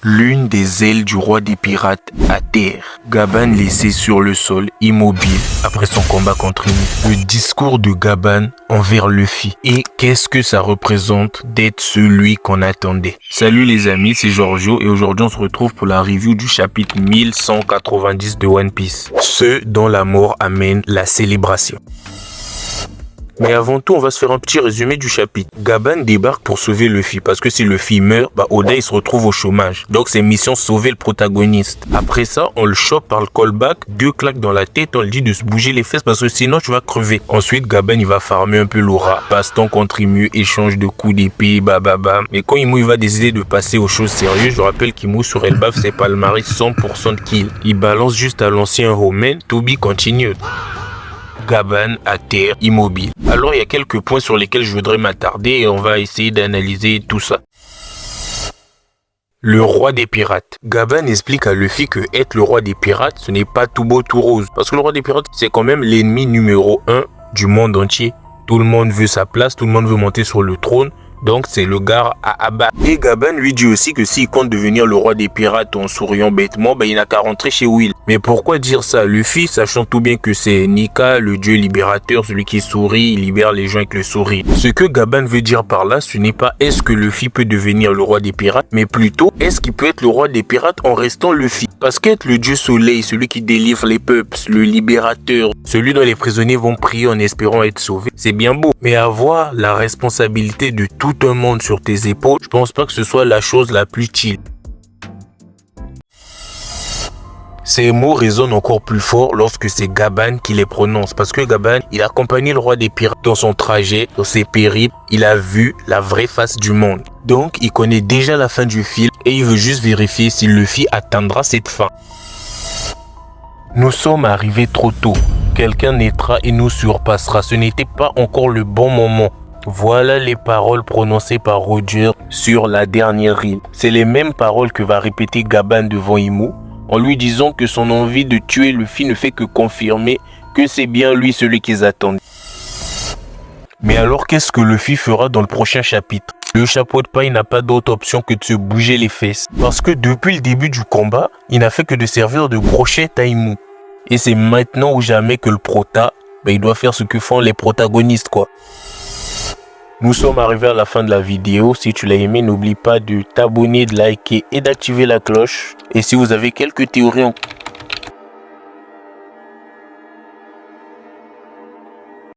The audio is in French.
L'une des ailes du roi des pirates à terre. Gaban laissé sur le sol, immobile, après son combat contre Inu. Le discours de Gaban envers Luffy. Et qu'est-ce que ça représente d'être celui qu'on attendait? Salut les amis, c'est Giorgio et aujourd'hui on se retrouve pour la review du chapitre 1190 de One Piece. Ceux dont la mort amène la célébration. Mais avant tout, on va se faire un petit résumé du chapitre. Gaban débarque pour sauver Luffy, parce que si Luffy meurt, Oda il se retrouve au chômage. Donc c'est mission sauver le protagoniste. Après ça, on le chope par le callback, 2 claques dans la tête, on lui dit de se bouger les fesses parce que sinon tu vas crever. Ensuite, Gaban il va farmer un peu l'aura, passe-temps contre Imu, échange de coups d'épée, bababa. Mais quand Imu il va décider de passer aux choses sérieuses, je rappelle qu'Imu sur Elbaf c'est palmarès 100% de kill. Il balance juste à l'ancien Romain, Toby continue. Gaban à terre, immobile. Alors il y a quelques points sur lesquels je voudrais m'attarder et on va essayer d'analyser tout ça. Le roi des pirates. Gaban explique à Luffy que être le roi des pirates, ce n'est pas tout beau tout rose. Parce que le roi des pirates, c'est quand même l'ennemi numéro 1 du monde entier. Tout le monde veut sa place, tout le monde veut monter sur le trône. Donc c'est le gars à abattre. Et Gaban lui dit aussi que s'il compte devenir le roi des pirates en souriant bêtement, il n'a qu'à rentrer chez Will. Mais pourquoi dire ça? Luffy, sachant tout bien que c'est Nika, le dieu libérateur, celui qui sourit, il libère les gens avec le sourire. Ce que Gaban veut dire par là, ce n'est pas est-ce que Luffy peut devenir le roi des pirates, mais plutôt est-ce qu'il peut être le roi des pirates en restant Luffy. Parce qu'être le dieu soleil, celui qui délivre les peuples, le libérateur, celui dont les prisonniers vont prier en espérant être sauvés, c'est bien beau. Mais avoir la responsabilité de tout un monde sur tes épaules, je pense pas que ce soit la chose la plus chill. Ces mots résonnent encore plus fort lorsque c'est Gaban qui les prononce. Parce que Gaban, il a accompagné le roi des pirates dans son trajet, dans ses périples. Il a vu la vraie face du monde. Donc, il connaît déjà la fin du film et il veut juste vérifier si Luffy atteindra cette fin. Nous sommes arrivés trop tôt. Quelqu'un naîtra et nous surpassera. Ce n'était pas encore le bon moment. Voilà les paroles prononcées par Roger sur la dernière île. C'est les mêmes paroles que va répéter Gaban devant Imu, en lui disant que son envie de tuer Luffy ne fait que confirmer que c'est bien lui celui qu'ils attendent. Mais alors qu'est-ce que Luffy fera dans le prochain chapitre? Le chapeau de paille n'a pas d'autre option que de se bouger les fesses. Parce que depuis le début du combat, il n'a fait que de servir de brochette à Imu. Et c'est maintenant ou jamais que le prota, il doit faire ce que font les protagonistes quoi. Nous sommes arrivés à la fin de la vidéo. Si tu l'as aimé, n'oublie pas de t'abonner, de liker et d'activer la cloche. Et si vous avez quelques théories